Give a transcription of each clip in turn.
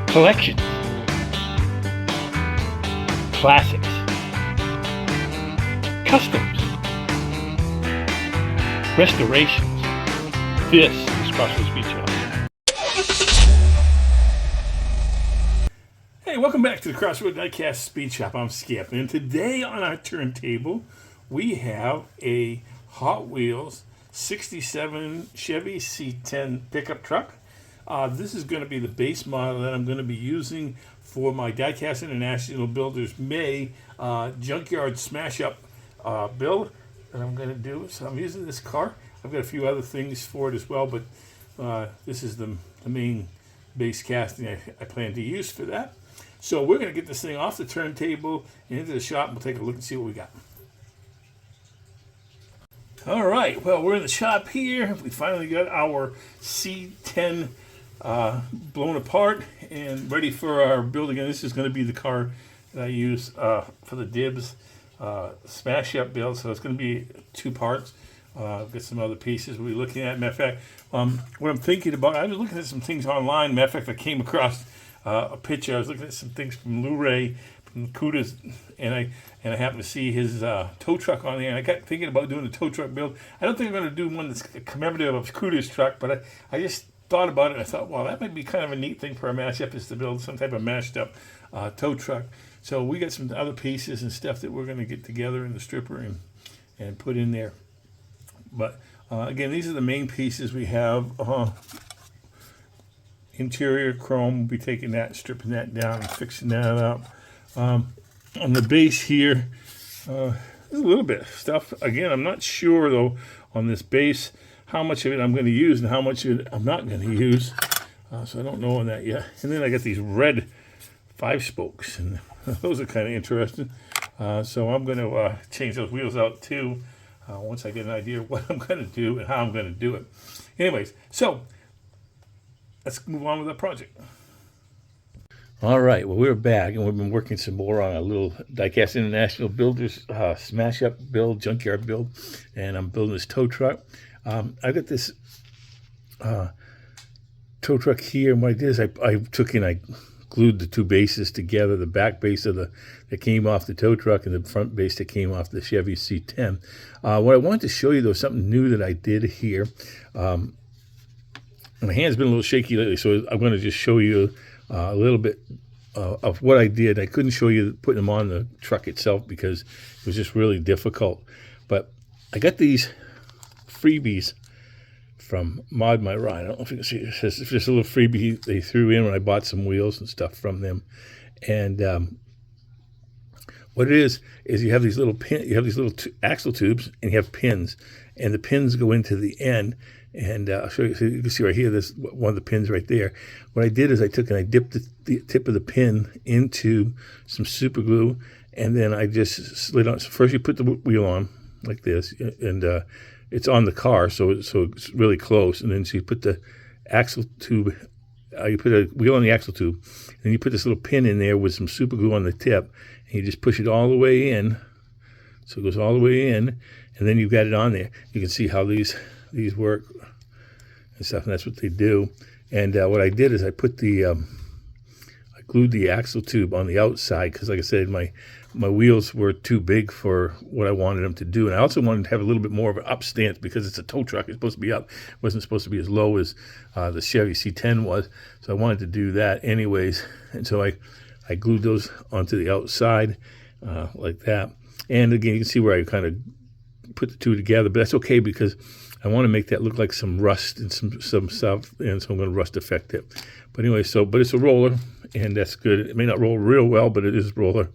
collections, classics, customs, restorations. This is Crossroads Speed Shop. Hey, welcome back to the Crossroads Diecast Speed Shop. I'm Skip, and today on our turntable we have a Hot Wheels 67 Chevy C10 pickup truck. This is going to be the base model that I'm going to be using for my Diecast International Builders May Junkyard Smash Up build that I'm going to do. So I'm using this car. I've got a few other things for it as well, but this is the main base casting I plan to use for that. So we're going to get this thing off the turntable and into the shop, and we'll take a look and see what we got. All right, well, we're in the shop here. We finally got our C10 blown apart and ready for our build again. This is going to be the car that I use for the Dibs smash up build. So it's going to be two parts. I've got some other pieces we'll be looking at. Matter of fact, what I'm thinking about, I was looking at some things online. Matter of fact, I came across a picture. I was looking at some things from Luray, from Cuda's, and I happened to see his tow truck on there. And I got thinking about doing a tow truck build. I don't think I'm going to do one that's commemorative of Cuda's truck, but I just thought about it, and I thought, well, that might be kind of a neat thing for a mashup, is to build some type of mashed up tow truck. So we got some other pieces and stuff that we're going to get together in the stripper and put in there. But again, these are the main pieces we have. Interior chrome, we'll be taking that, stripping that down and fixing that up. On the base here, there's a little bit of stuff. Again, I'm not sure though on this base how much of it I'm going to use and how much of it I'm not going to use. So I don't know on that yet. And then I got these red 5-spokes, and those are kind of interesting. So I'm going to change those wheels out too once I get an idea of what I'm going to do and how I'm going to do it. Anyways, so let's move on with the project. All right, well, we're back, and we've been working some more on a little Diecast International Builders smash up build, junkyard build, and I'm building this tow truck. I got this tow truck here, and what I did is I glued the two bases together, the back base that came off the tow truck and the front base that came off the Chevy C10. What I wanted to show you, though, something new that I did here. My hand's been a little shaky lately, so I'm going to just show you a little bit of what I did. I couldn't show you putting them on the truck itself because it was just really difficult. But I got these freebies from Mod My Ride. I don't know if you can see it. It's just a little freebie they threw in when I bought some wheels and stuff from them. And what it is you have these little axle tubes, and you have pins, and the pins go into the end. And I'll show you. So you can see right here, there's one of the pins right there. What I did is I took and I dipped the tip of the pin into some super glue, and then I just slid on. So first you put the wheel on like this, and it's on the car, so it's really close. And then so you put the axle tube, you put a wheel on the axle tube, and you put this little pin in there with some super glue on the tip, and you just push it all the way in. So it goes all the way in, and then you've got it on there. You can see how these work and stuff, and that's what they do. And what I did is I put I glued the axle tube on the outside because, like I said, my wheels were too big for what I wanted them to do. And I also wanted to have a little bit more of an up stance because it's a tow truck. It's supposed to be up. It wasn't supposed to be as low as the Chevy C10 was. So I wanted to do that anyways. And so I glued those onto the outside like that. And again, you can see where I kind of put the two together, but that's okay because I want to make that look like some rust and some stuff, and so I'm going to rust effect it. But anyway, but it's a roller, and that's good. It may not roll real well, but it is a roller,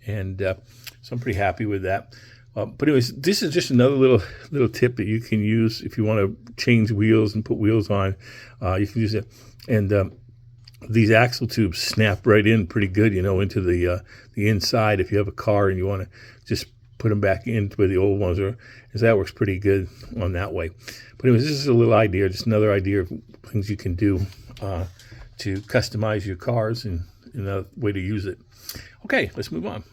and so I'm pretty happy with that. But anyways, this is just another little tip that you can use if you want to change wheels and put wheels on. You can use it, and these axle tubes snap right in pretty good, into the inside. If you have a car and you want to just put them back in where the old ones are, because that works pretty good on that way. But anyways, this is a little idea, just another idea of things you can do to customize your cars and another way to use it. Okay, let's move on.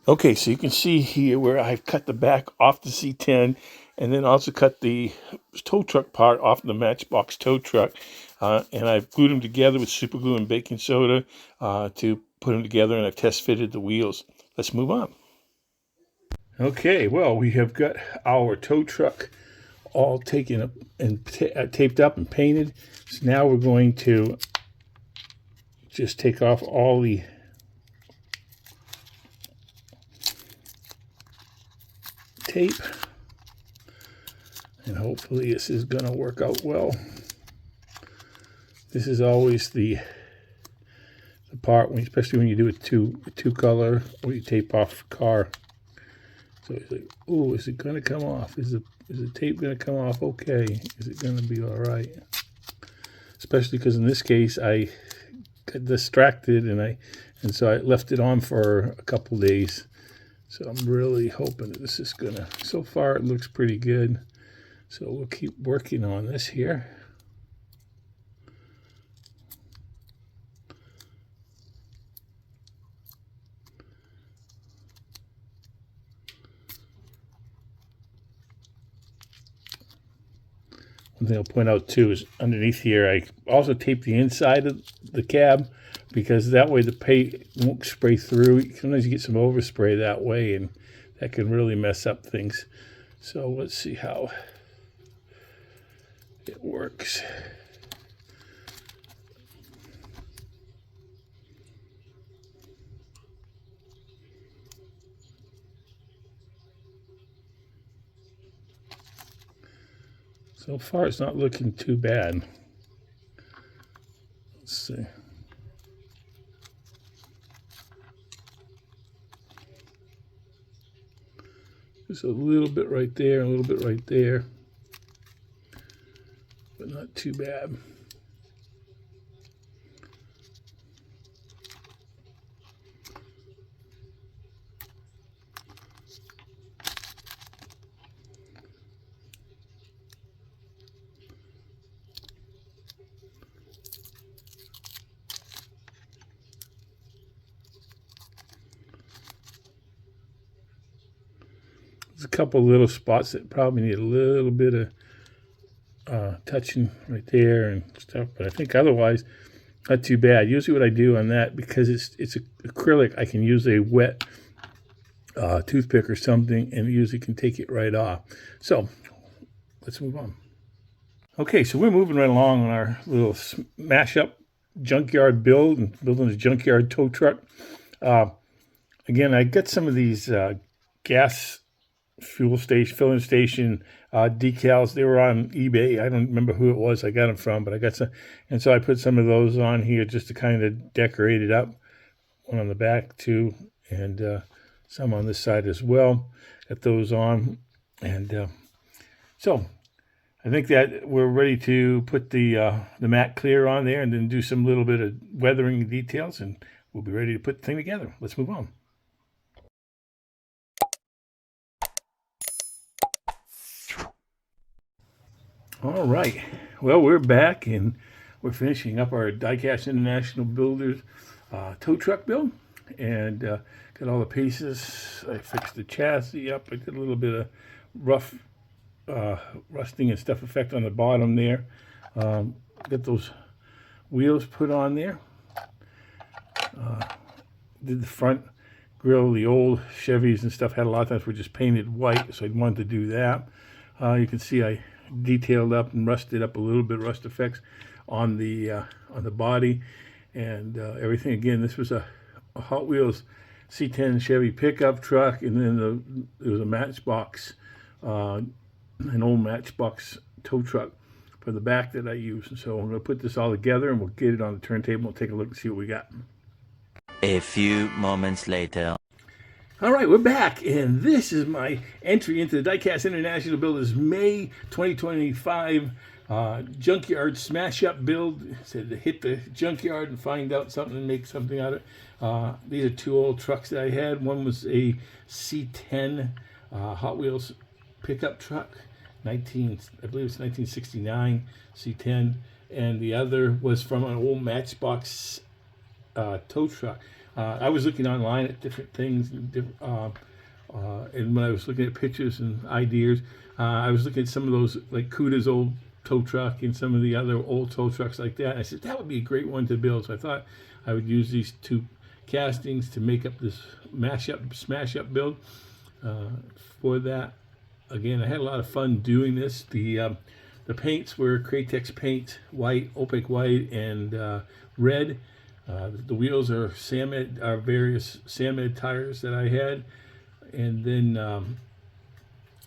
Okay, so you can see here where I've cut the back off the C10, and then also cut the tow truck part off the Matchbox tow truck, and I've glued them together with super glue and baking soda to put them together, and I've test fitted the wheels. Let's move on. Okay, well, we have got our tow truck all taken up and taped up and painted. So now we're going to just take off all the tape, and hopefully this is going to work out well. This is always the part, especially when you do it two color, or you tape off a car. So it's like, oh, is it going to come off? Is the tape going to come off okay? Is it going to be all right? Especially because in this case, I got distracted and so I left it on for a couple days. So I'm really hoping that this is going to, so far it looks pretty good. So we'll keep working on this here. One thing I'll point out too is underneath here, I also taped the inside of the cab because that way the paint won't spray through. Sometimes you get some overspray that way, and that can really mess up things. So let's see how it works. So far, it's not looking too bad. Let's see. Just a little bit right there, a little bit right there, but not too bad. There's a couple little spots that probably need a little bit of touching right there and stuff, but I think otherwise not too bad. Usually what I do on that, because it's acrylic, I can use a wet toothpick or something, and it usually can take it right off. So let's move on. Okay, so we're moving right along on our little smash up junkyard build and building a junkyard tow truck. Again, I got some of these gas filling station decals. They were on eBay. I don't remember who it was I got them from, but I got some, and so I put some of those on here just to kind of decorate it up. One on the back too, and some on this side as well. Got those on, and so I think that we're ready to put the matte clear on there, and then do some little bit of weathering details, and we'll be ready to put the thing together. Let's move on. All right, well, we're back, and we're finishing up our Diecast International Builders tow truck build, and got all the pieces. I fixed the chassis up. I did a little bit of rough rusting and stuff effect on the bottom there. Got those wheels put on there. Did the front grill. The old Chevys and stuff had a lot of times were just painted white, so I wanted to do that. You can see I detailed up and rusted up a little bit, rust effects on the body and everything. Again, this was a Hot Wheels C10 Chevy pickup truck, and then there was a Matchbox, an old Matchbox tow truck for the back that I used. And so I'm going to put this all together, and we'll get it on the turntable. We'll take a look and see what we got. A few moments later. All right, we're back, and this is my entry into the Diecast International Builders May 2025 Junkyard Smash-Up build. It said to hit the junkyard and find out something and make something out of it. These are two old trucks that I had. One was a C10 Hot Wheels pickup truck, I believe it's 1969 C10, and the other was from an old Matchbox tow truck. I was looking online at different things, And when I was looking at pictures and ideas, I was looking at some of those, like Cuda's old tow truck and some of the other old tow trucks like that. And I said, that would be a great one to build. So I thought I would use these two castings to make up this smash up build. For that, again, I had a lot of fun doing this. The paints were Cratex paint, white, opaque white, and red. The wheels are various Samed tires that I had. And then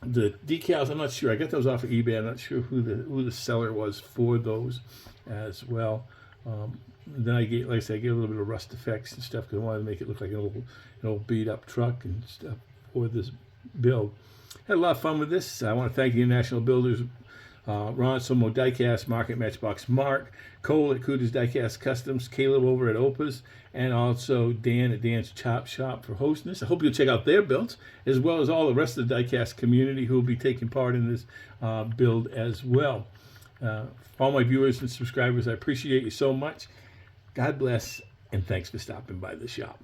the decals, I'm not sure. I got those off of eBay. I'm not sure who the seller was for those as well. Then I gave, like I said, I gave a little bit of rust effects and stuff because I wanted to make it look like an old beat up truck and stuff for this build. Had a lot of fun with this. I want to thank the International Builders, Ron Somo Diecast, Mark at Matchbox Mark, Cole at Cuda's Diecast Customs, Caleb over at Opa's, and also Dan at Dan's Chop Shop for hosting this. I hope you'll check out their builds, as well as all the rest of the diecast community who will be taking part in this build as well. All my viewers and subscribers, I appreciate you so much. God bless, and thanks for stopping by the shop.